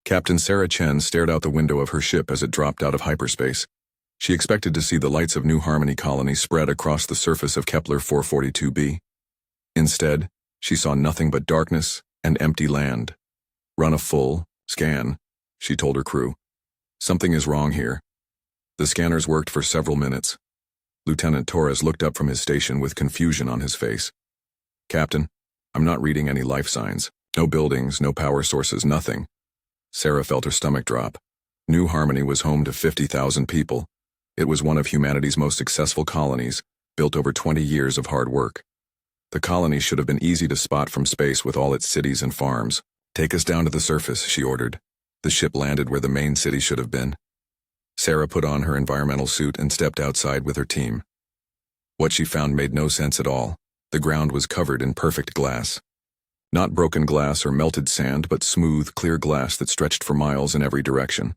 Captain Sarah Chen stared out the window of her ship as it dropped out of hyperspace. She expected to see the lights of New Harmony Colony spread across the surface of Kepler 442b. Instead, she saw nothing but darkness and empty land. "Run a full scan," she told her crew. "Something is wrong here." The scanners worked for several minutes. Lieutenant Torres looked up from his station with confusion on his face. "Captain, I'm not reading any life signs. No buildings, no power sources, nothing." Sarah felt her stomach drop. New Harmony was home to 50,000 people. It was one of humanity's most successful colonies, built over 20 years of hard work. The colony should have been easy to spot from space with all its cities and farms. "Take us down to the surface," she ordered. The ship landed where the main city should have been. Sarah put on her environmental suit and stepped outside with her team. What she found made no sense at all. The ground was covered in perfect glass. Not broken glass or melted sand, but smooth, clear glass that stretched for miles in every direction.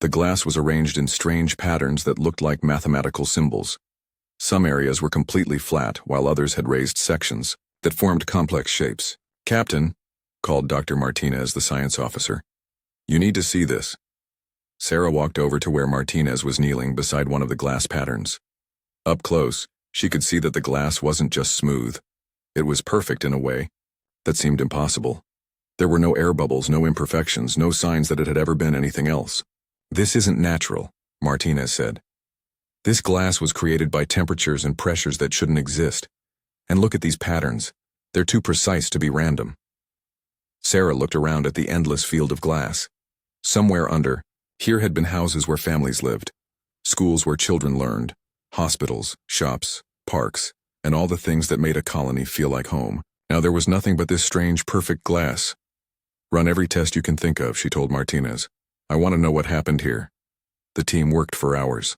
The glass was arranged in strange patterns that looked like mathematical symbols. Some areas were completely flat, while others had raised sections that formed complex shapes. "Captain," called Dr. Martinez, the science officer. "You need to see this." Sarah walked over to where Martinez was kneeling beside one of the glass patterns. Up close, she could see that the glass wasn't just smooth. It was perfect in a way that seemed impossible. There were no air bubbles, no imperfections, no signs that it had ever been anything else. "This isn't natural," Martinez said. "This glass was created by temperatures and pressures that shouldn't exist. And look at these patterns. They're too precise to be random." Sarah looked around at the endless field of glass. Somewhere under, here had been houses where families lived, schools where children learned, hospitals, shops, parks, and all the things that made a colony feel like home. Now there was nothing but this strange, perfect glass. "Run every test you can think of," she told Martinez. "I want to know what happened here." The team worked for hours.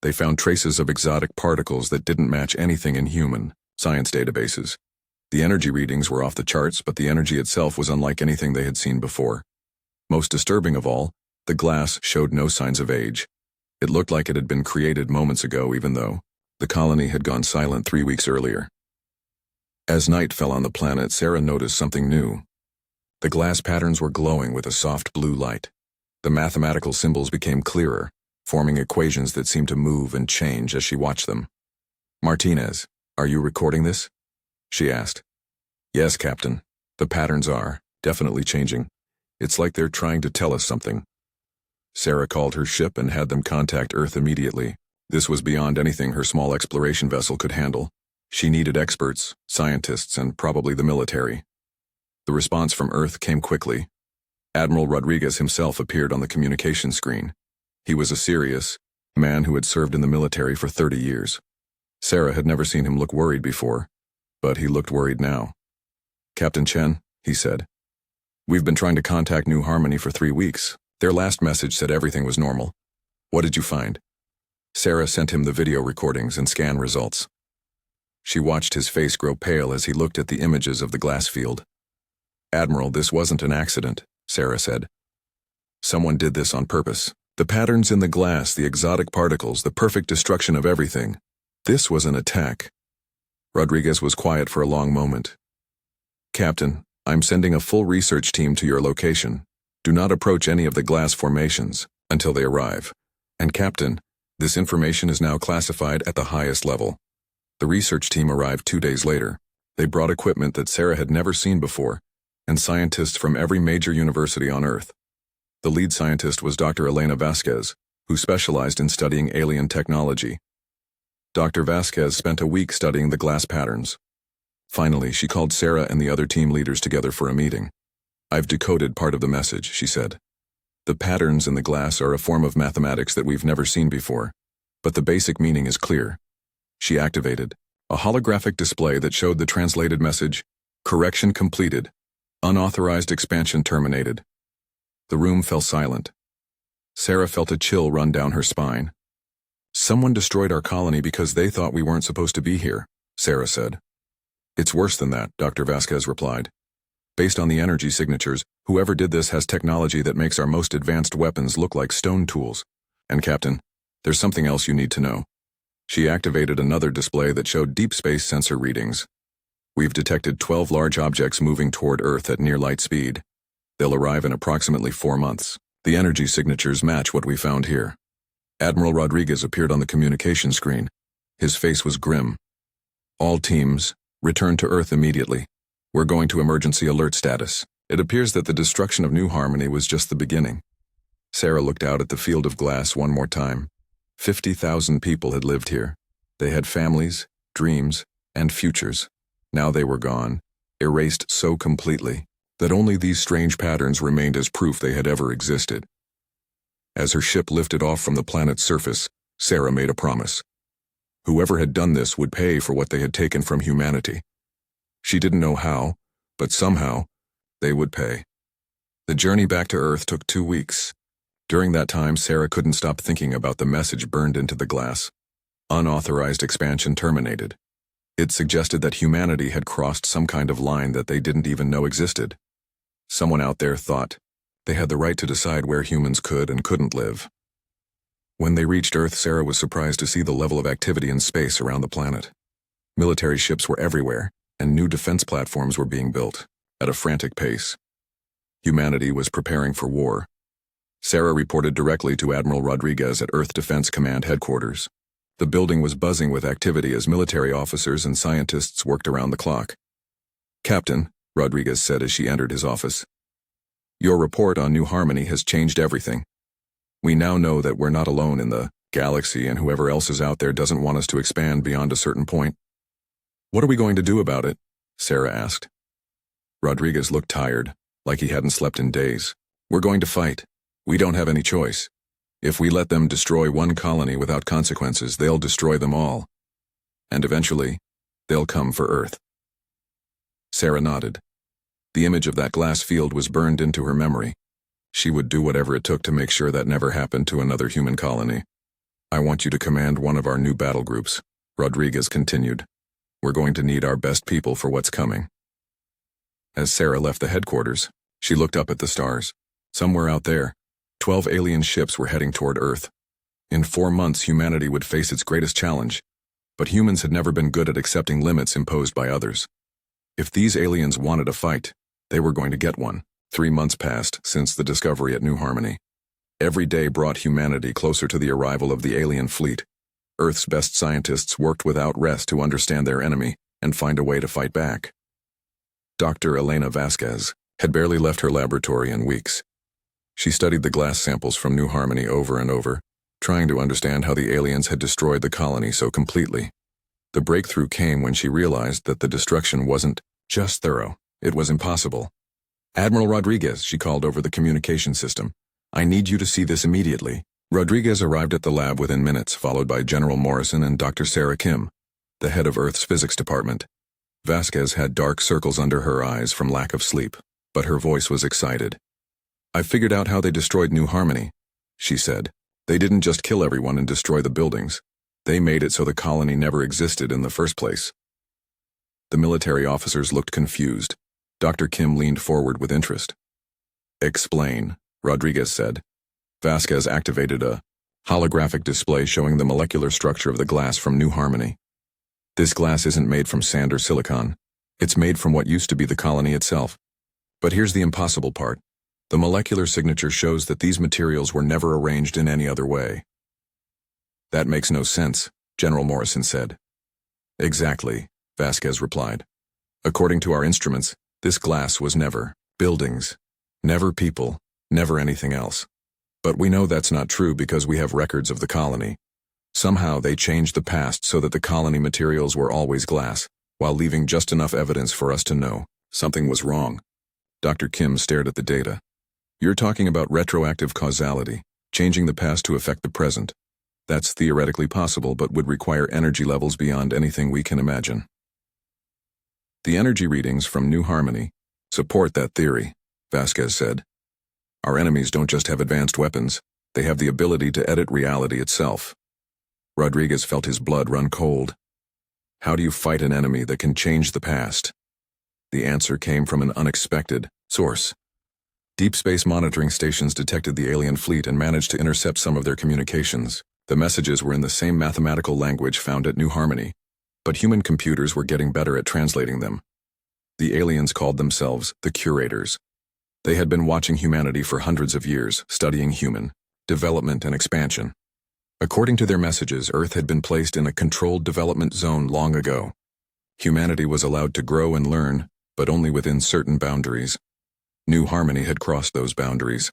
They found traces of exotic particles that didn't match anything in human science databases. The energy readings were off the charts, but the energy itself was unlike anything they had seen before. Most disturbing of all, the glass showed no signs of age. It looked like it had been created moments ago, even though the colony had gone silent 3 weeks earlier. As night fell on the planet, Sarah noticed something new. The glass patterns were glowing with a soft blue light. The mathematical symbols became clearer, forming equations that seemed to move and change as she watched them. "Martinez, are you recording this?" she asked. "Yes, Captain. The patterns are definitely changing. It's like they're trying to tell us something." Sarah called her ship and had them contact Earth immediately. This was beyond anything her small exploration vessel could handle. She needed experts, scientists, and probably the military. The response from Earth came quickly. Admiral Rodriguez himself appeared on the communication screen. He was a serious man who had served in the military for 30 years. Sarah had never seen him look worried before, but he looked worried now. "Captain Chen," he said, "we've been trying to contact New Harmony for 3 weeks. Their last message said everything was normal. What did you find?" Sarah sent him the video recordings and scan results. She watched his face grow pale as he looked at the images of the glass field. "Admiral, this wasn't an accident," Sarah said. "Someone did this on purpose. The patterns in the glass, the exotic particles, the perfect destruction of everything. This was an attack." Rodriguez was quiet for a long moment. "Captain, I'm sending a full research team to your location. Do not approach any of the glass formations until they arrive. And Captain, this information is now classified at the highest level." The research team arrived 2 days later. They brought equipment that Sarah had never seen before, and scientists from every major university on Earth. The lead scientist was Dr. Elena Vasquez, who specialized in studying alien technology. Dr. Vasquez spent a week studying the glass patterns. Finally, she called Sarah and the other team leaders together for a meeting. "I've decoded part of the message," she said. "The patterns in the glass are a form of mathematics that we've never seen before, but the basic meaning is clear." She activated a holographic display that showed the translated message, "Correction completed. Unauthorized expansion terminated." The room fell silent. Sarah felt a chill run down her spine. "Someone destroyed our colony because they thought we weren't supposed to be here," Sarah said. "It's worse than that," Dr. Vasquez replied. "Based on the energy signatures, whoever did this has technology that makes our most advanced weapons look like stone tools. And Captain, there's something else you need to know." She activated another display that showed deep space sensor readings. "We've detected 12 large objects moving toward Earth at near light speed. They'll arrive in approximately 4 months. The energy signatures match what we found here. Admiral Rodriguez appeared on the communication screen. His face was grim. All teams, return to Earth immediately. We're going to emergency alert status. It appears that the destruction of New Harmony was just the beginning. Sarah looked out at the field of glass one more time. 50,000 people had lived here. They had families, dreams, and futures. Now they were gone, erased so completely that only these strange patterns remained as proof they had ever existed. As her ship lifted off from the planet's surface, Sarah made a promise. Whoever had done this would pay for what they had taken from humanity. She didn't know how, but somehow, they would pay. The journey back to Earth took 2 weeks. During that time, Sarah couldn't stop thinking about the message burned into the glass. Unauthorized expansion terminated. It suggested that humanity had crossed some kind of line that they didn't even know existed. Someone out there thought they had the right to decide where humans could and couldn't live. When they reached Earth, Sarah was surprised to see the level of activity in space around the planet. Military ships were everywhere, and new defense platforms were being built at a frantic pace. Humanity was preparing for war. Sarah reported directly to Admiral Rodriguez at Earth Defense Command headquarters. The building was buzzing with activity as military officers and scientists worked around the clock. "Captain," Rodriguez said as she entered his office, "your report on New Harmony has changed everything. We now know that we're not alone in the galaxy, and whoever else is out there doesn't want us to expand beyond a certain point." "What are we going to do about it?" Sarah asked. Rodriguez looked tired, like he hadn't slept in days. "We're going to fight. We don't have any choice. If we let them destroy one colony without consequences, they'll destroy them all. And eventually, they'll come for Earth." Sarah nodded. The image of that glass field was burned into her memory. She would do whatever it took to make sure that never happened to another human colony. "I want you to command one of our new battle groups," Rodriguez continued. "We're going to need our best people for what's coming." As Sarah left the headquarters, she looked up at the stars. Somewhere out there, 12 alien ships were heading toward Earth. In 4 months, humanity would face its greatest challenge, but humans had never been good at accepting limits imposed by others. If these aliens wanted a fight, they were going to get one. 3 months passed since the discovery at New Harmony. Every day brought humanity closer to the arrival of the alien fleet. Earth's best scientists worked without rest to understand their enemy and find a way to fight back. Dr. Elena Vasquez had barely left her laboratory in weeks. She studied the glass samples from New Harmony over and over, trying to understand how the aliens had destroyed the colony so completely. The breakthrough came when she realized that the destruction wasn't just thorough, it was impossible. "Admiral Rodriguez," she called over the communication system, "I need you to see this immediately." Rodriguez arrived at the lab within minutes, followed by General Morrison and Dr. Sarah Kim, the head of Earth's physics department. Vasquez had dark circles under her eyes from lack of sleep, but her voice was excited. "I figured out how they destroyed New Harmony," she said. "They didn't just kill everyone and destroy the buildings. They made it so the colony never existed in the first place." The military officers looked confused. Dr. Kim leaned forward with interest. "Explain," Rodriguez said. Vasquez activated a holographic display showing the molecular structure of the glass from New Harmony. "This glass isn't made from sand or silicon. It's made from what used to be the colony itself. But here's the impossible part. The molecular signature shows that these materials were never arranged in any other way." "That makes no sense," General Morrison said. "Exactly," Vasquez replied. "According to our instruments, this glass was never buildings, never people, never anything else. But we know that's not true because we have records of the colony. Somehow they changed the past so that the colony materials were always glass, while leaving just enough evidence for us to know something was wrong." Dr. Kim stared at the data. "You're talking about retroactive causality, changing the past to affect the present. That's theoretically possible but would require energy levels beyond anything we can imagine." "The energy readings from New Harmony support that theory," Vasquez said. "Our enemies don't just have advanced weapons, they have the ability to edit reality itself." Rodriguez felt his blood run cold. How do you fight an enemy that can change the past? The answer came from an unexpected source. Deep space monitoring stations detected the alien fleet and managed to intercept some of their communications. The messages were in the same mathematical language found at New Harmony, but human computers were getting better at translating them. The aliens called themselves the Curators. They had been watching humanity for hundreds of years, studying human development and expansion. According to their messages, Earth had been placed in a controlled development zone long ago. Humanity was allowed to grow and learn, but only within certain boundaries. New Harmony had crossed those boundaries.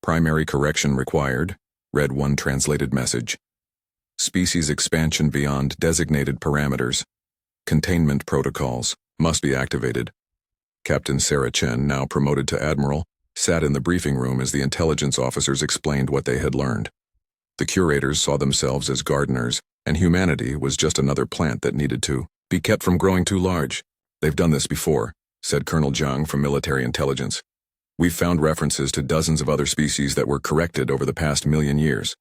Primary correction required, read one translated message. Species expansion beyond designated parameters. Containment protocols must be activated. Captain Sarah Chen, now promoted to Admiral, sat in the briefing room as the intelligence officers explained what they had learned. The curators saw themselves as gardeners, and humanity was just another plant that needed to be kept from growing too large. "They've done this before," said Colonel Zhang from military intelligence. "We've found references to dozens of other species that were corrected over the past million years.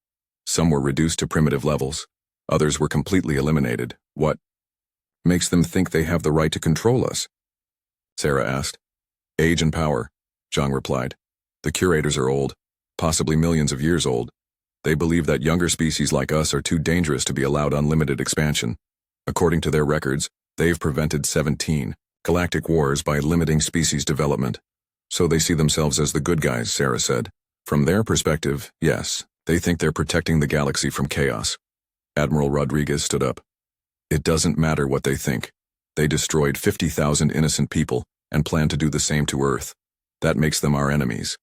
Some were reduced to primitive levels. Others were completely eliminated. What makes them think they have the right to control us?" Sarah asked. "Age and power," Zhang replied. "The curators are old, possibly millions of years old. They believe that younger species like us are too dangerous to be allowed unlimited expansion. According to their records, they've prevented 17 galactic wars by limiting species development. So they see themselves as the good guys," Sarah said. "From their perspective, yes, they think they're protecting the galaxy from chaos." Admiral Rodriguez stood up. "It doesn't matter what they think. They destroyed 50,000 innocent people and plan to do the same to Earth. That makes them our enemies."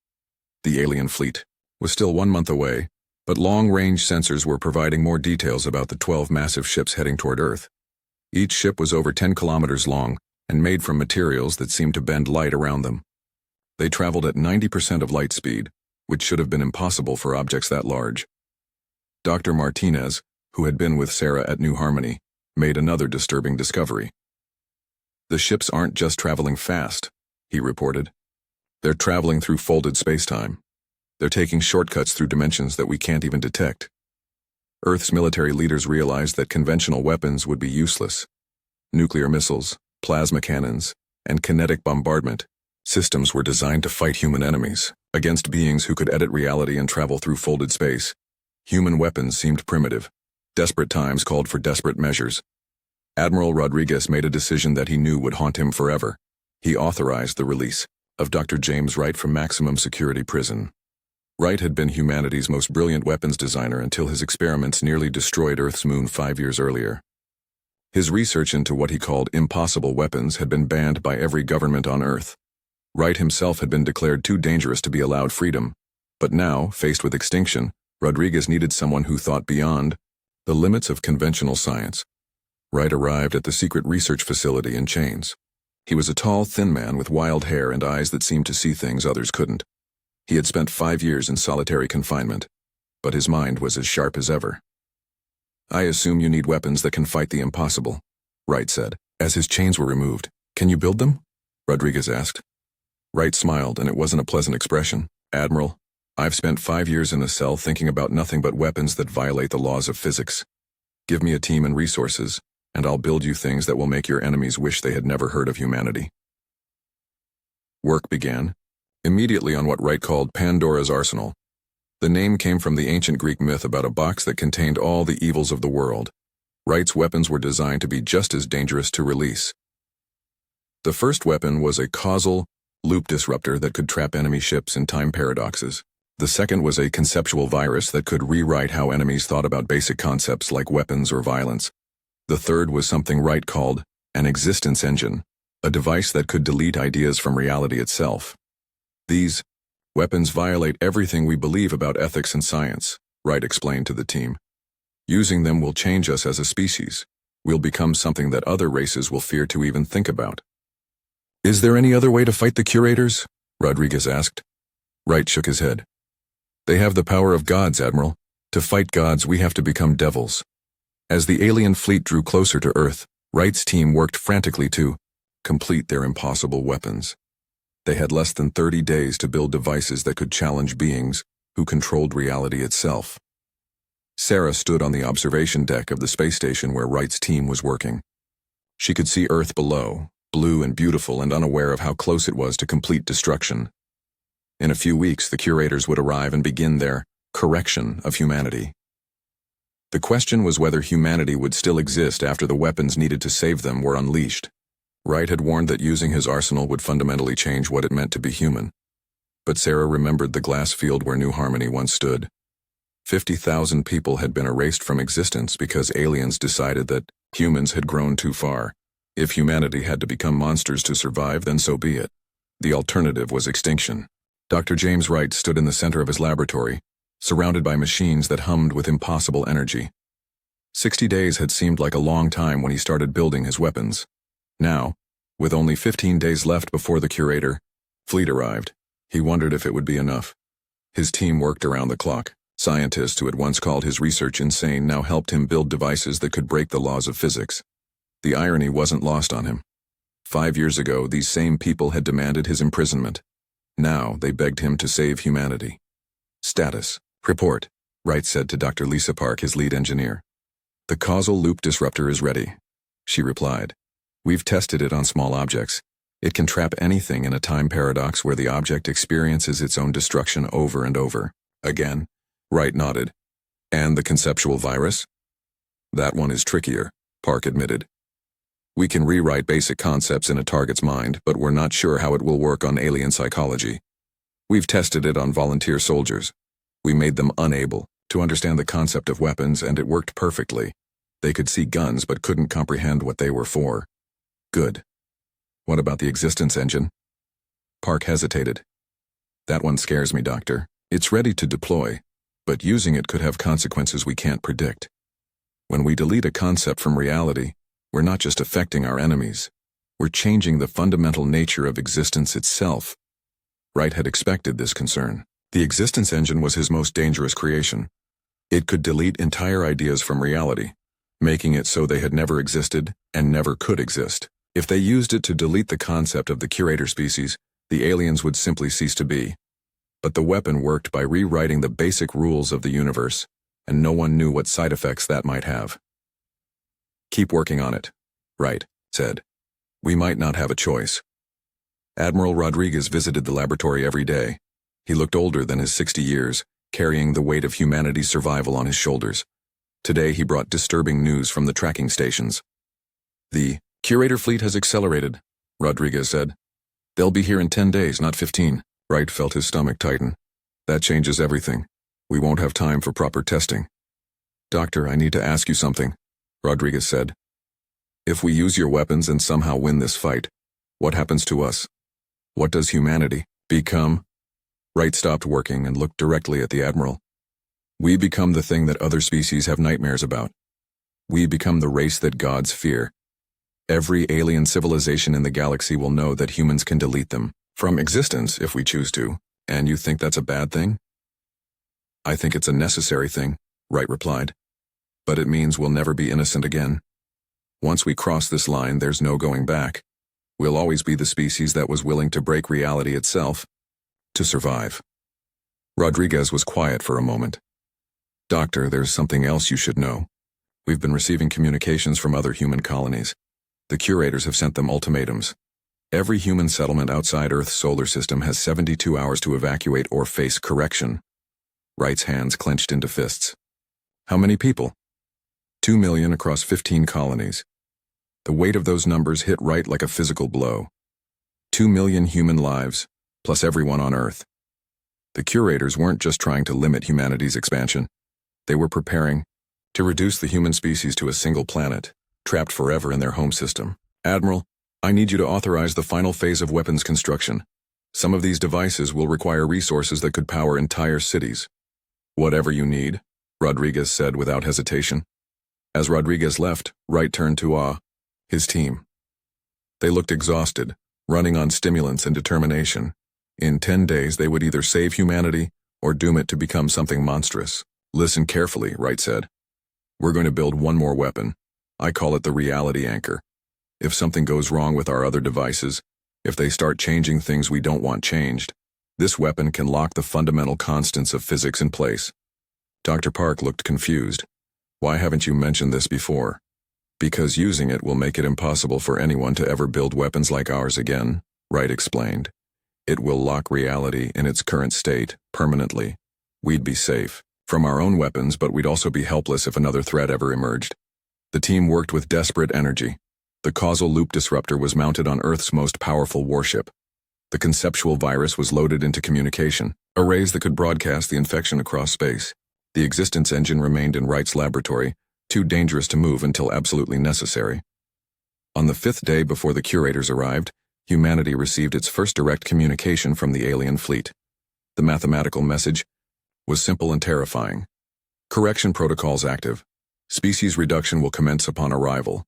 The alien fleet was still 1 month away, but long-range sensors were providing more details about the 12 massive ships heading toward Earth. Each ship was over 10 kilometers long and made from materials that seemed to bend light around them. They traveled at 90% of light speed, which should have been impossible for objects that large. Dr. Martinez, who had been with Sarah at New Harmony, made another disturbing discovery. "The ships aren't just traveling fast," he reported. "They're traveling through folded spacetime. They're taking shortcuts through dimensions that we can't even detect." Earth's military leaders realized that conventional weapons would be useless. Nuclear missiles, plasma cannons, and kinetic bombardment systems were designed to fight human enemies against beings who could edit reality and travel through folded space. Human weapons seemed primitive. Desperate times called for desperate measures. Admiral Rodriguez made a decision that he knew would haunt him forever. He authorized the release of Dr. James Wright from maximum security prison. Wright had been humanity's most brilliant weapons designer until his experiments nearly destroyed Earth's moon 5 years earlier. His research into what he called impossible weapons had been banned by every government on Earth. Wright himself had been declared too dangerous to be allowed freedom, but now, faced with extinction, Rodriguez needed someone who thought beyond the limits of conventional science. Wright arrived at the secret research facility in chains. He was a tall, thin man with wild hair and eyes that seemed to see things others couldn't. He had spent 5 years in solitary confinement, but his mind was as sharp as ever. "I assume you need weapons that can fight the impossible," Wright said, as his chains were removed. "Can you build them?" Rodriguez asked. Wright smiled, and it wasn't a pleasant expression. "Admiral, I've spent 5 years in a cell thinking about nothing but weapons that violate the laws of physics. Give me a team and resources, and I'll build you things that will make your enemies wish they had never heard of humanity." Work began, immediately on what Wright called Pandora's Arsenal. The name came from the ancient Greek myth about a box that contained all the evils of the world. Wright's weapons were designed to be just as dangerous to release. The first weapon was a causal loop disruptor that could trap enemy ships in time paradoxes. The second was a conceptual virus that could rewrite how enemies thought about basic concepts like weapons or violence. The third was something Wright called an existence engine, a device that could delete ideas from reality itself. "These weapons violate everything we believe about ethics and science," Wright explained to the team. "Using them will change us as a species. We'll become something that other races will fear to even think about." "Is there any other way to fight the curators?" Rodriguez asked. Wright shook his head. "They have the power of gods, Admiral. To fight gods, we have to become devils." As the alien fleet drew closer to Earth, Wright's team worked frantically to complete their impossible weapons. They had less than 30 days to build devices that could challenge beings who controlled reality itself. Sarah stood on the observation deck of the space station where Wright's team was working. She could see Earth below, blue and beautiful and unaware of how close it was to complete destruction. In a few weeks, the curators would arrive and begin their correction of humanity. The question was whether humanity would still exist after the weapons needed to save them were unleashed. Wright had warned that using his arsenal would fundamentally change what it meant to be human. But Sarah remembered the glass field where New Harmony once stood. 50,000 people had been erased from existence because aliens decided that humans had grown too far. If humanity had to become monsters to survive, then so be it. The alternative was extinction. Dr. James Wright stood in the center of his laboratory, surrounded by machines that hummed with impossible energy. 60 days had seemed like a long time when he started building his weapons. Now, with only 15 days left before the curator fleet arrived, he wondered if it would be enough. His team worked around the clock. Scientists who had once called his research insane now helped him build devices that could break the laws of physics. The irony wasn't lost on him. 5 years ago, these same people had demanded his imprisonment. Now, they begged him to save humanity. Status. Report, Wright said to Dr. Lisa Park, his lead engineer. The causal loop disruptor is ready, she replied. We've tested it on small objects. It can trap anything in a time paradox where the object experiences its own destruction over and over. Again, Wright nodded. And the conceptual virus? That one is trickier, Park admitted. We can rewrite basic concepts in a target's mind, but we're not sure how it will work on alien psychology. We've tested it on volunteer soldiers. We made them unable to understand the concept of weapons, and it worked perfectly. They could see guns but couldn't comprehend what they were for. Good. What about the existence engine? Park hesitated. That one scares me, Doctor. It's ready to deploy, but using it could have consequences we can't predict. When we delete a concept from reality, we're not just affecting our enemies. We're changing the fundamental nature of existence itself. Wright had expected this concern. The existence engine was his most dangerous creation. It could delete entire ideas from reality, making it so they had never existed and never could exist. If they used it to delete the concept of the curator species, the aliens would simply cease to be. But the weapon worked by rewriting the basic rules of the universe, and no one knew what side effects that might have. Keep working on it, Wright said. We might not have a choice. Admiral Rodriguez visited the laboratory every day. He looked older than his 60 years, carrying the weight of humanity's survival on his shoulders. Today he brought disturbing news from the tracking stations. The curator fleet has accelerated, Rodriguez said. They'll be here in 10 days, not 15. Wright felt his stomach tighten. That changes everything. We won't have time for proper testing. Doctor, I need to ask you something, Rodriguez said. If we use your weapons and somehow win this fight, what happens to us? What does humanity become? Wright stopped working and looked directly at the Admiral. We become the thing that other species have nightmares about. We become the race that gods fear. Every alien civilization in the galaxy will know that humans can delete them from existence if we choose to, and you think that's a bad thing? I think it's a necessary thing, Wright replied. But it means we'll never be innocent again. Once we cross this line, there's no going back. We'll always be the species that was willing to break reality itself to survive. Rodriguez was quiet for a moment. Doctor, there's something else you should know. We've been receiving communications from other human colonies. The curators have sent them ultimatums. Every human settlement outside Earth's solar system has 72 hours to evacuate or face correction. Wright's hands clenched into fists. How many people? 2 million across 15 colonies. The weight of those numbers hit Wright like a physical blow. 2 million human lives, plus everyone on Earth. The curators weren't just trying to limit humanity's expansion. They were preparing to reduce the human species to a single planet, trapped forever in their home system. Admiral, I need you to authorize the final phase of weapons construction. Some of these devices will require resources that could power entire cities. Whatever you need, Rodriguez said without hesitation. As Rodriguez left, Wright turned to his team. They looked exhausted, running on stimulants and determination. In 10 days, they would either save humanity or doom it to become something monstrous. Listen carefully, Wright said. We're going to build one more weapon. I call it the reality anchor. If something goes wrong with our other devices, if they start changing things we don't want changed, this weapon can lock the fundamental constants of physics in place. Dr. Park looked confused. Why haven't you mentioned this before? Because using it will make it impossible for anyone to ever build weapons like ours again, Wright explained. It will lock reality in its current state, permanently. We'd be safe from our own weapons, but we'd also be helpless if another threat ever emerged. The team worked with desperate energy. The causal loop disruptor was mounted on Earth's most powerful warship. The conceptual virus was loaded into communication, arrays that could broadcast the infection across space. The existence engine remained in Wright's laboratory, too dangerous to move until absolutely necessary. On the 5th day before the curators arrived, humanity received its first direct communication from the alien fleet. The mathematical message was simple and terrifying. Correction protocols active. Species reduction will commence upon arrival.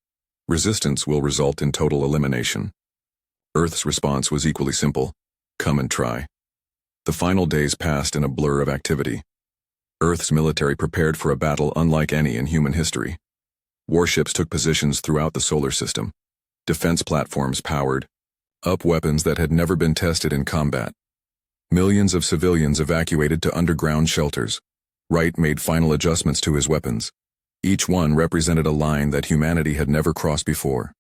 Resistance will result in total elimination. Earth's response was equally simple. Come and try. The final days passed in a blur of activity. Earth's military prepared for a battle unlike any in human history. Warships took positions throughout the solar system. Defense platforms powered up weapons that had never been tested in combat. Millions of civilians evacuated to underground shelters. Wright made final adjustments to his weapons. Each one represented a line that humanity had never crossed before.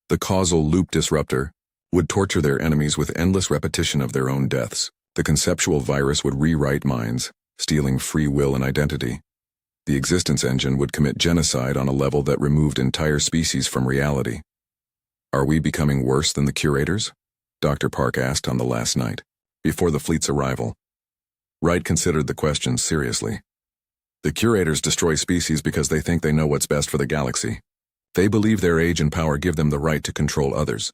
The causal loop disruptor would torture their enemies with endless repetition of their own deaths. The conceptual virus would rewrite minds, stealing free will and identity. The existence engine would commit genocide on a level that removed entire species from reality. Are we becoming worse than the curators? Dr. Park asked on the last night, before the fleet's arrival. Wright considered the question seriously. The curators destroy species because they think they know what's best for the galaxy. They believe their age and power give them the right to control others.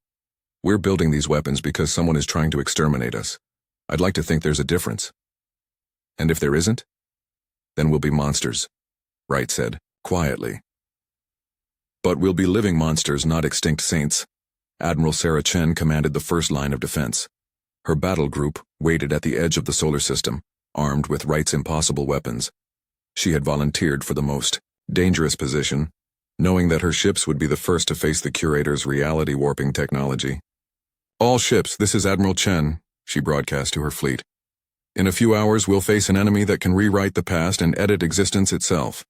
We're building these weapons because someone is trying to exterminate us. I'd like to think there's a difference. And if there isn't, then we'll be monsters, Wright said, quietly. But we'll be living monsters, not extinct saints. Admiral Sarah Chen commanded the first line of defense. Her battle group waited at the edge of the solar system, armed with Wright's impossible weapons. She had volunteered for the most dangerous position, knowing that her ships would be the first to face the curators' reality-warping technology. All ships, this is Admiral Chen, she broadcast to her fleet. In a few hours, we'll face an enemy that can rewrite the past and edit existence itself.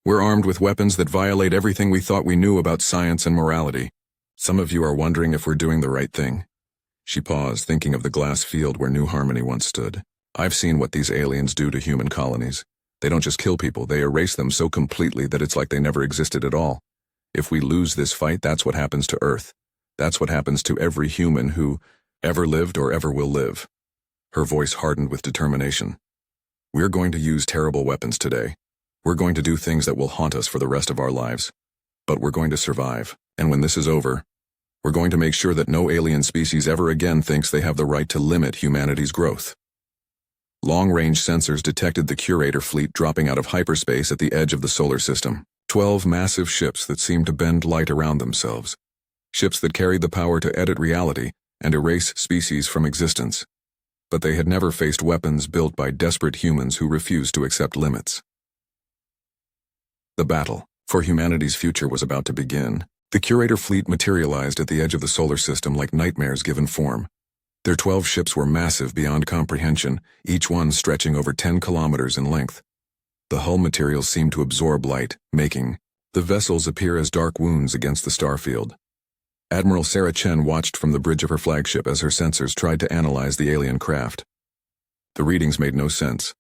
We're armed with weapons that violate everything we thought we knew about science and morality. Some of you are wondering if we're doing the right thing. She paused, thinking of the glass field where New Harmony once stood. I've seen what these aliens do to human colonies. They don't just kill people, they erase them so completely that it's like they never existed at all. If we lose this fight, that's what happens to Earth. That's what happens to every human who ever lived or ever will live. Her voice hardened with determination. We're going to use terrible weapons today. We're going to do things that will haunt us for the rest of our lives. But we're going to survive, and when this is over, we're going to make sure that no alien species ever again thinks they have the right to limit humanity's growth. Long-range sensors detected the Curator fleet dropping out of hyperspace at the edge of the solar system. 12 massive ships that seemed to bend light around themselves. Ships that carried the power to edit reality and erase species from existence. But they had never faced weapons built by desperate humans who refused to accept limits. The battle for humanity's future was about to begin. The Curator fleet materialized at the edge of the solar system like nightmares given form. Their 12 ships were massive beyond comprehension, each one stretching over 10 kilometers in length. The hull materials seemed to absorb light, making the vessels appear as dark wounds against the starfield. Admiral Sarah Chen watched from the bridge of her flagship as her sensors tried to analyze the alien craft. The readings made no sense.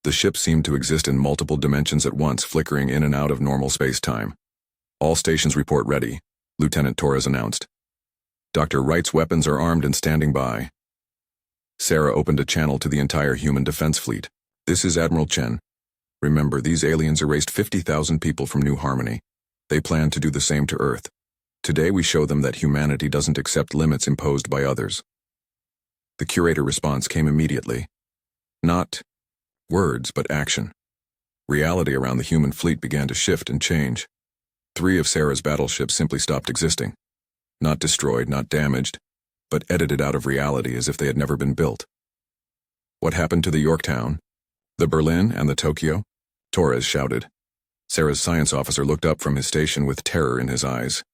The ship seemed to exist in multiple dimensions at once, flickering in and out of normal space-time. All stations report ready, Lieutenant Torres announced. Dr. Wright's weapons are armed and standing by. Sarah opened a channel to the entire human defense fleet. This is Admiral Chen. Remember, these aliens erased 50,000 people from New Harmony. They plan to do the same to Earth. Today we show them that humanity doesn't accept limits imposed by others. The Curator response came immediately. Not words, but action. Reality around the human fleet began to shift and change. 3 of Sarah's battleships simply stopped existing. Not destroyed, not damaged, but edited out of reality as if they had never been built. What happened to the Yorktown? The Berlin and the Tokyo? Torres shouted. Sarah's science officer looked up from his station with terror in his eyes.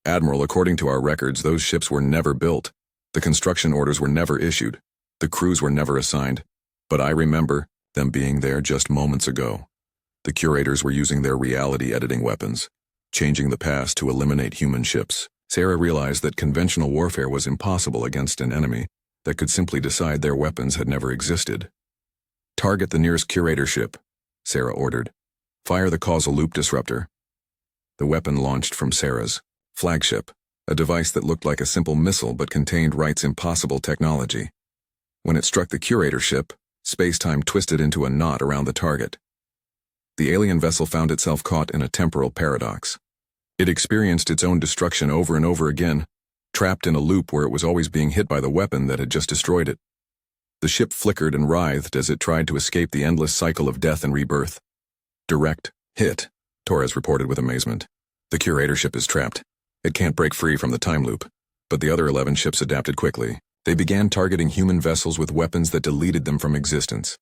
Admiral, according to our records, those ships were never built. The construction orders were never issued. The crews were never assigned. But I remember them being there just moments ago. The Curators were using their reality-editing weapons, changing the past to eliminate human ships. Sarah realized that conventional warfare was impossible against an enemy that could simply decide their weapons had never existed. Target the nearest Curator ship, Sarah ordered. Fire the causal loop disruptor. The weapon launched from Sarah's flagship a device that looked like a simple missile but contained Wright's impossible technology. When it struck the Curator ship, space-time twisted into a knot around the target. The alien vessel found itself caught in a temporal paradox. It experienced its own destruction over and over again, trapped in a loop where it was always being hit by the weapon that had just destroyed it. The ship flickered and writhed as it tried to escape the endless cycle of death and rebirth. Direct hit, Torres reported with amazement. The Curator ship is trapped. It can't break free from the time loop. But the other 11 ships adapted quickly. They began targeting human vessels with weapons that deleted them from existence.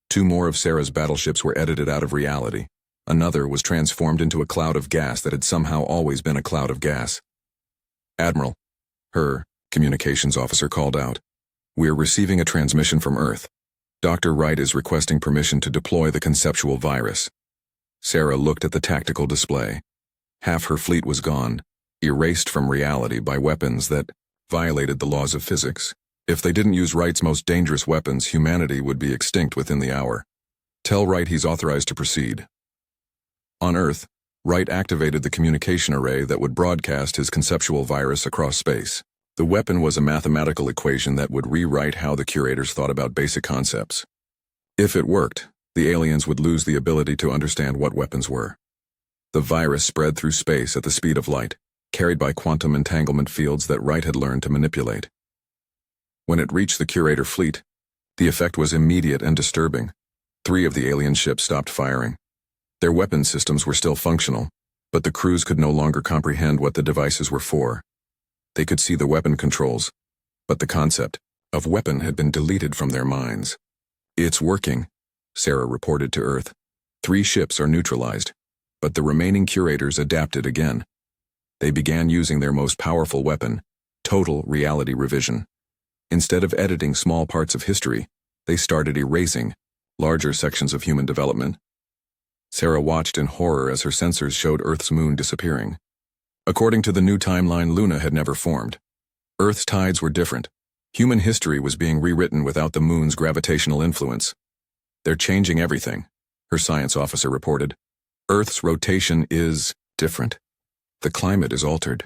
2 more of Sarah's battleships were edited out of reality. Another was transformed into a cloud of gas that had somehow always been a cloud of gas. Admiral, her communications officer called out. We're receiving a transmission from Earth. Dr. Wright is requesting permission to deploy the conceptual virus. Sarah looked at the tactical display. Half her fleet was gone, erased from reality by weapons that violated the laws of physics. If they didn't use Wright's most dangerous weapons, humanity would be extinct within the hour. Tell Wright he's authorized to proceed. On Earth, Wright activated the communication array that would broadcast his conceptual virus across space. The weapon was a mathematical equation that would rewrite how the Curators thought about basic concepts. If it worked, the aliens would lose the ability to understand what weapons were. The virus spread through space at the speed of light, carried by quantum entanglement fields that Wright had learned to manipulate. When it reached the Curator fleet, the effect was immediate and disturbing. 3 of the alien ships stopped firing. Their weapon systems were still functional, but the crews could no longer comprehend what the devices were for. They could see the weapon controls, but the concept of weapon had been deleted from their minds. It's working, Sarah reported to Earth. 3 ships are neutralized, but the remaining Curators adapted again. They began using their most powerful weapon, total reality revision. Instead of editing small parts of history, they started erasing larger sections of human development. Sarah watched in horror as her sensors showed Earth's moon disappearing. According to the new timeline, Luna had never formed. Earth's tides were different. Human history was being rewritten without the moon's gravitational influence. They're changing everything, her science officer reported. Earth's rotation is different. The climate is altered.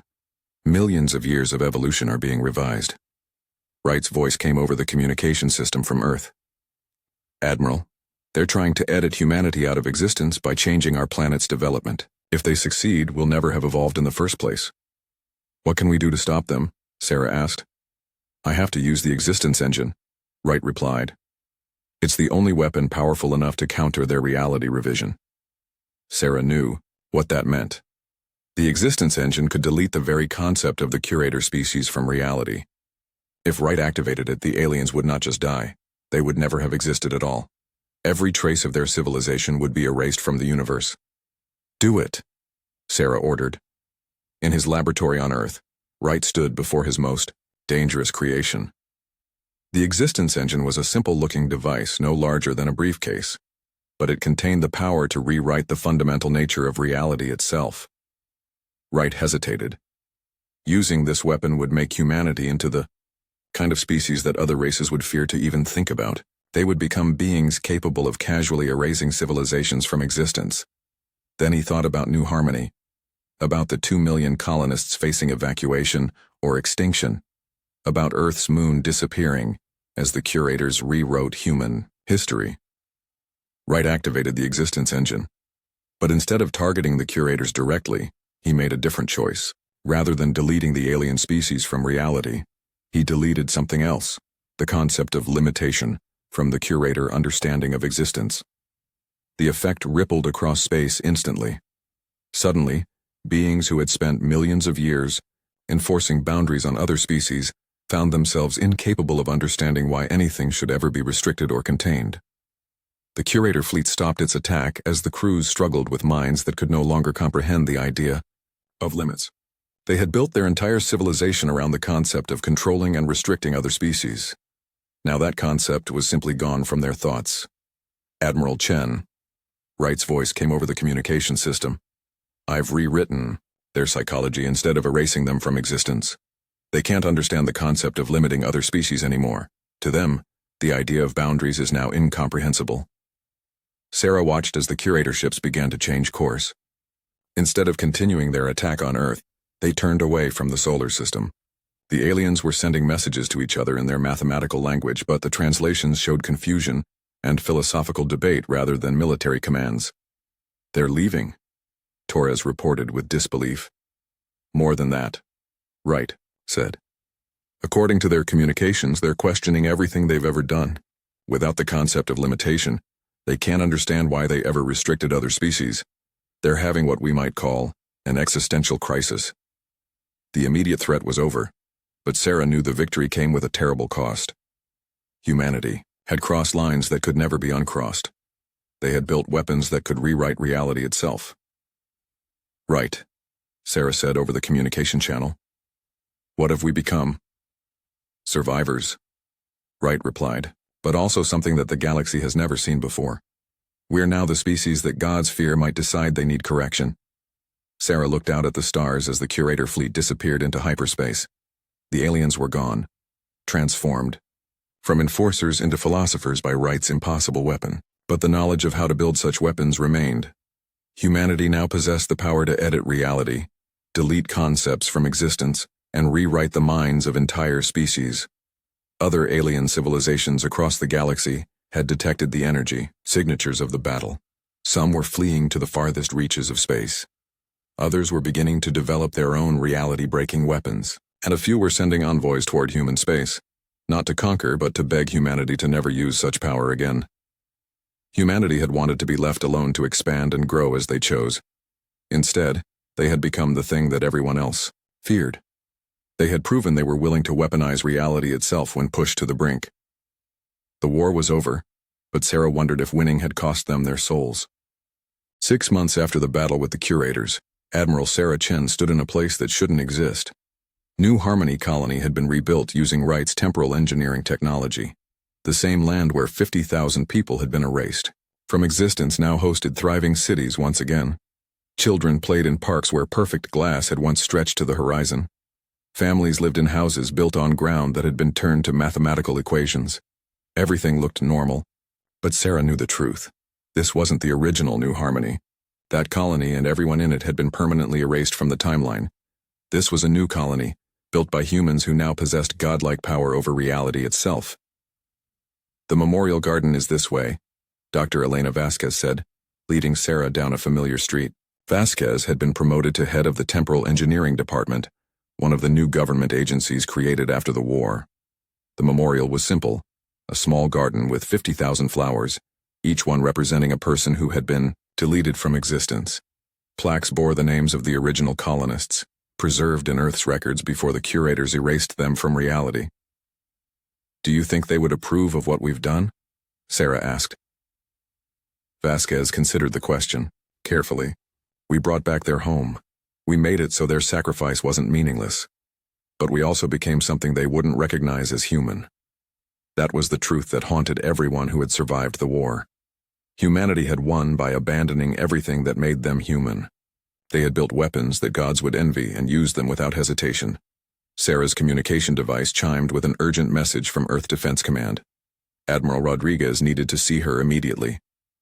Millions of years of evolution are being revised. Wright's voice came over the communication system from Earth. Admiral, they're trying to edit humanity out of existence by changing our planet's development. If they succeed, we'll never have evolved in the first place. What can we do to stop them? Sarah asked. I have to use the existence engine, Wright replied. It's the only weapon powerful enough to counter their reality revision. Sarah knew what that meant. The existence engine could delete the very concept of the Curator species from reality. If Wright activated it, the aliens would not just die. They would never have existed at all. Every trace of their civilization would be erased from the universe. Do it, Sarah ordered. In his laboratory on Earth, Wright stood before his most dangerous creation. The existence engine was a simple-looking device no larger than a briefcase, but it contained the power to rewrite the fundamental nature of reality itself. Wright hesitated. Using this weapon would make humanity into the kind of species that other races would fear to even think about. They would become beings capable of casually erasing civilizations from existence. Then he thought about New Harmony, about the 2 million colonists facing evacuation or extinction, about Earth's moon disappearing as the Curators rewrote human history. Wright activated the existence engine. But instead of targeting the Curators directly, he made a different choice. Rather than deleting the alien species from reality, he deleted something else, the concept of limitation, from the Curator understanding of existence. The effect rippled across space instantly. Suddenly, beings who had spent millions of years enforcing boundaries on other species found themselves incapable of understanding why anything should ever be restricted or contained. The Curator fleet stopped its attack as the crews struggled with minds that could no longer comprehend the idea of limits. They had built their entire civilization around the concept of controlling and restricting other species. Now that concept was simply gone from their thoughts. Admiral Chen, Wright's voice came over the communication system. I've rewritten their psychology instead of erasing them from existence. They can't understand the concept of limiting other species anymore. To them, the idea of boundaries is now incomprehensible. Sarah watched as the Curator ships began to change course. Instead of continuing their attack on Earth, They turned away from the solar system. The aliens were sending messages to each other in their mathematical language, but the translations showed confusion and philosophical debate rather than military commands. "They're leaving," Torres reported with disbelief. "More than that," Wright said. "According to their communications, they're questioning everything they've ever done. Without the concept of limitation, they can't understand why they ever restricted other species. They're having what we might call an existential crisis." The immediate threat was over, but Sarah knew the victory came with a terrible cost. Humanity had crossed lines that could never be uncrossed. They had built weapons that could rewrite reality itself. "Right," Sarah said over the communication channel. "What have we become?" "Survivors," Wright replied, "but also something that the galaxy has never seen before. We're now the species that gods fear might decide they need correction." Sarah looked out at the stars as the Curator fleet disappeared into hyperspace. The aliens were gone, transformed, from enforcers into philosophers by Wright's impossible weapon. But the knowledge of how to build such weapons remained. Humanity now possessed the power to edit reality, delete concepts from existence, and rewrite the minds of entire species. Other alien civilizations across the galaxy had detected the energy signatures of the battle. Some were fleeing to the farthest reaches of space. Others were beginning to develop their own reality-breaking weapons, and a few were sending envoys toward human space, not to conquer but to beg humanity to never use such power again. Humanity had wanted to be left alone to expand and grow as they chose. Instead, they had become the thing that everyone else feared. They had proven they were willing to weaponize reality itself when pushed to the brink. The war was over, but Sarah wondered if winning had cost them their souls. 6 months after the battle with the Curators, Admiral Sarah Chen stood in a place that shouldn't exist. New Harmony Colony had been rebuilt using Wright's temporal engineering technology. The same land where 50,000 people had been erased from existence now hosted thriving cities once again. Children played in parks where perfect glass had once stretched to the horizon. Families lived in houses built on ground that had been turned to mathematical equations. Everything looked normal, but Sarah knew the truth. This wasn't the original New Harmony. That colony and everyone in it had been permanently erased from the timeline. This was a new colony, built by humans who now possessed godlike power over reality itself. "The memorial garden is this way," Dr. Elena Vasquez said, leading Sarah down a familiar street. Vasquez had been promoted to head of the Temporal Engineering Department, one of the new government agencies created after the war. The memorial was simple, a small garden with 50,000 flowers, each one representing a person who had been deleted from existence. Plaques bore the names of the original colonists, preserved in Earth's records before the Curators erased them from reality. "Do you think they would approve of what we've done?" Sarah asked. Vasquez considered the question carefully. "We brought back their home. We made it so their sacrifice wasn't meaningless. But we also became something they wouldn't recognize as human." That was the truth that haunted everyone who had survived the war. Humanity had won by abandoning everything that made them human. They had built weapons that gods would envy and used them without hesitation. Sarah's communication device chimed with an urgent message from Earth Defense Command. Admiral Rodriguez needed to see her immediately.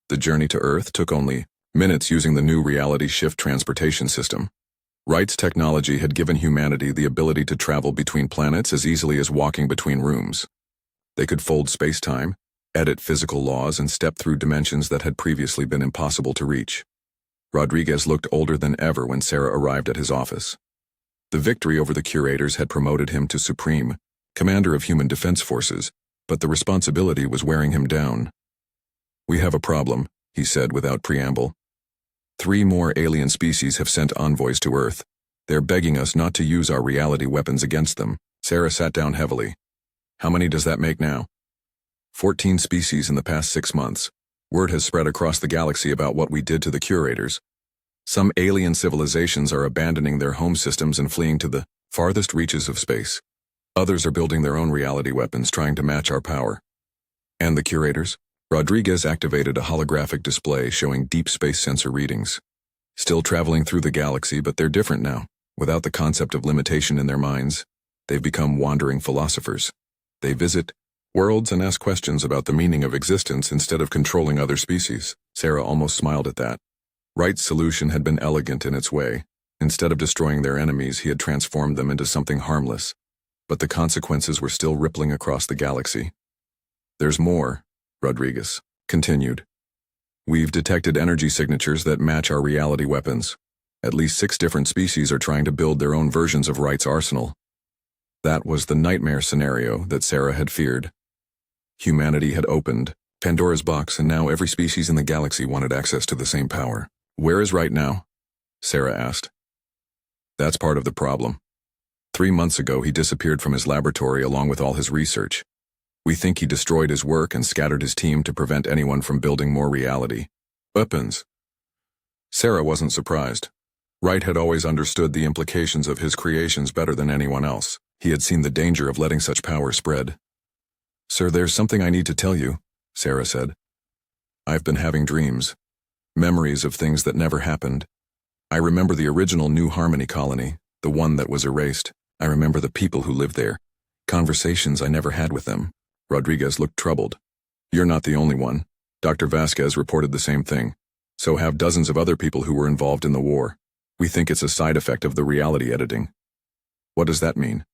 The journey to Earth took only minutes using the new reality shift transportation system. Wright's technology had given humanity the ability to travel between planets as easily as walking between rooms. They could fold space-time, edit physical laws, and step through dimensions that had previously been impossible to reach. Rodriguez looked older than ever when Sarah arrived at his office. The victory over the Curators had promoted him to Supreme, Commander of Human Defense Forces, but the responsibility was wearing him down. "We have a problem," he said without preamble. 3 more alien species have sent envoys to Earth. They're begging us not to use our reality weapons against them. Sarah sat down heavily. "How many does that make now?" 14 species in the past 6 months. Word has spread across the galaxy about what we did to the Curators. Some alien civilizations are abandoning their home systems and fleeing to the farthest reaches of space. Others are building their own reality weapons, trying to match our power. And the Curators? Rodriguez activated a holographic display showing deep space sensor readings. Still traveling through the galaxy, but they're different now. Without the concept of limitation in their minds, they've become wandering philosophers. They visit worlds and ask questions about the meaning of existence instead of controlling other species. Sarah almost smiled at that. Wright's solution had been elegant in its way. Instead of destroying their enemies, he had transformed them into something harmless. But the consequences were still rippling across the galaxy. "There's more," Rodriguez continued. "We've detected energy signatures that match our reality weapons. At least 6 different species are trying to build their own versions of Wright's arsenal." That was the nightmare scenario that Sarah had feared. Humanity had opened Pandora's box, and now every species in the galaxy wanted access to the same power. "Where is Wright now?" Sarah asked. "That's part of the problem. 3 months ago, he disappeared from his laboratory along with all his research. We think he destroyed his work and scattered his team to prevent anyone from building more reality weapons." Sarah wasn't surprised. Wright had always understood the implications of his creations better than anyone else. He had seen the danger of letting such power spread. "Sir, there's something I need to tell you," Sarah said. "I've been having dreams. Memories of things that never happened. I remember the original New Harmony colony, the one that was erased. I remember the people who lived there. Conversations I never had with them." Rodriguez looked troubled. "You're not the only one. Dr. Vasquez reported the same thing. So have dozens of other people who were involved in the war. We think it's a side effect of the reality editing." "What does that mean?"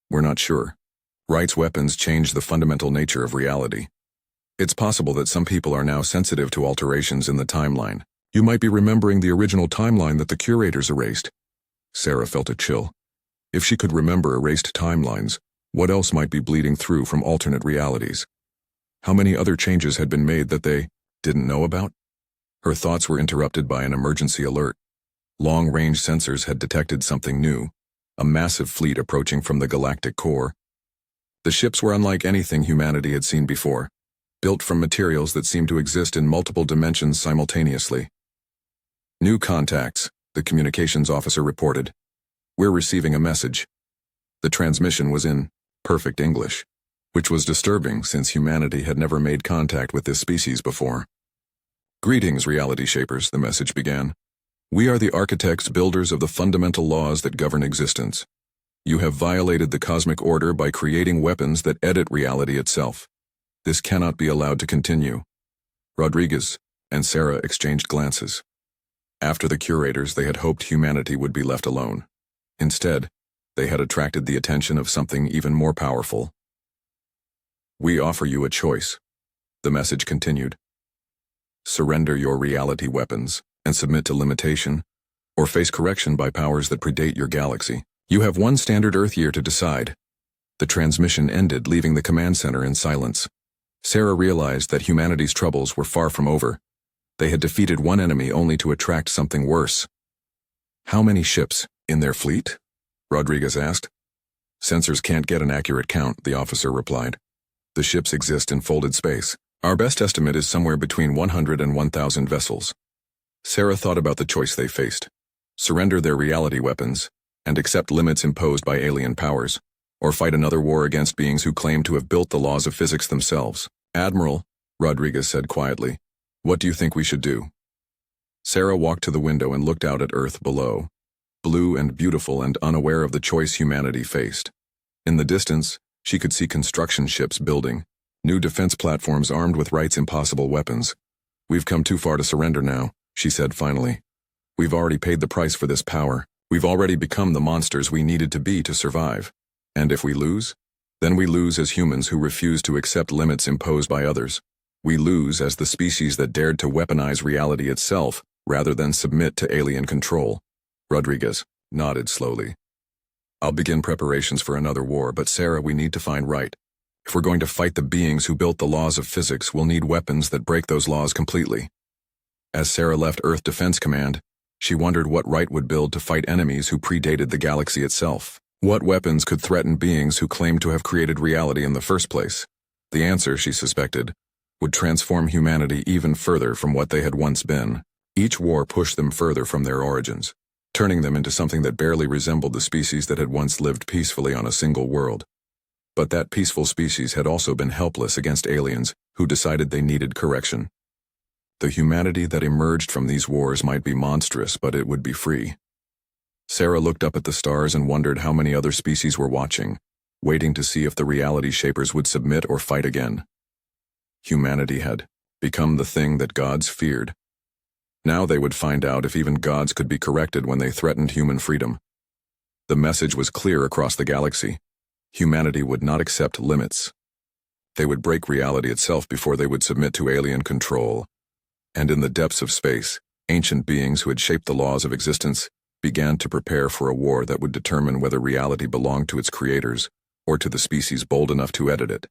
"We're not sure. Wright's weapons change the fundamental nature of reality. It's possible that some people are now sensitive to alterations in the timeline. You might be remembering the original timeline that the curators erased." Sarah felt a chill. If she could remember erased timelines, what else might be bleeding through from alternate realities? How many other changes had been made that they didn't know about? Her thoughts were interrupted by an emergency alert. Long-range sensors had detected something new, a massive fleet approaching from the galactic core. The ships were unlike anything humanity had seen before, built from materials that seemed to exist in multiple dimensions simultaneously. "New contacts," the communications officer reported. "We're receiving a message." The transmission was in perfect English, which was disturbing since humanity had never made contact with this species before. "Greetings, reality shapers," the message began. "We are the architects, builders of the fundamental laws that govern existence. You have violated the cosmic order by creating weapons that edit reality itself. This cannot be allowed to continue." Rodriguez and Sarah exchanged glances. After the curators, they had hoped humanity would be left alone. Instead, they had attracted the attention of something even more powerful. "We offer you a choice," the message continued. "Surrender your reality weapons and submit to limitation, or face correction by powers that predate your galaxy. You have 1 standard Earth year to decide." The transmission ended, leaving the command center in silence. Sarah realized that humanity's troubles were far from over. They had defeated one enemy only to attract something worse. "How many ships in their fleet?" Rodriguez asked. "Sensors can't get an accurate count," the officer replied. "The ships exist in folded space. Our best estimate is somewhere between 100 and 1,000 vessels." Sarah thought about the choice they faced: surrender their reality weapons and accept limits imposed by alien powers, or fight another war against beings who claim to have built the laws of physics themselves. "Admiral," Rodriguez said quietly, "what do you think we should do?" Sarah walked to the window and looked out at Earth below, blue and beautiful and unaware of the choice humanity faced. In the distance, she could see construction ships building, new defense platforms armed with Wright's impossible weapons. "We've come too far to surrender now," she said finally. "We've already paid the price for this power. We've already become the monsters we needed to be to survive. And if we lose, then we lose as humans who refuse to accept limits imposed by others. We lose as the species that dared to weaponize reality itself rather than submit to alien control." Rodriguez nodded slowly. "I'll begin preparations for another war, but Sarah, we need to find Wright. If we're going to fight the beings who built the laws of physics, we'll need weapons that break those laws completely." As Sarah left Earth Defense Command, she wondered what Wright would build to fight enemies who predated the galaxy itself. What weapons could threaten beings who claimed to have created reality in the first place? The answer, she suspected, would transform humanity even further from what they had once been. Each war pushed them further from their origins, turning them into something that barely resembled the species that had once lived peacefully on a single world. But that peaceful species had also been helpless against aliens who decided they needed correction. The humanity that emerged from these wars might be monstrous, but it would be free. Sarah looked up at the stars and wondered how many other species were watching, waiting to see if the reality shapers would submit or fight again. Humanity had become the thing that gods feared. Now they would find out if even gods could be corrected when they threatened human freedom. The message was clear across the galaxy. Humanity would not accept limits. They would break reality itself before they would submit to alien control. And in the depths of space, ancient beings who had shaped the laws of existence began to prepare for a war that would determine whether reality belonged to its creators or to the species bold enough to edit it.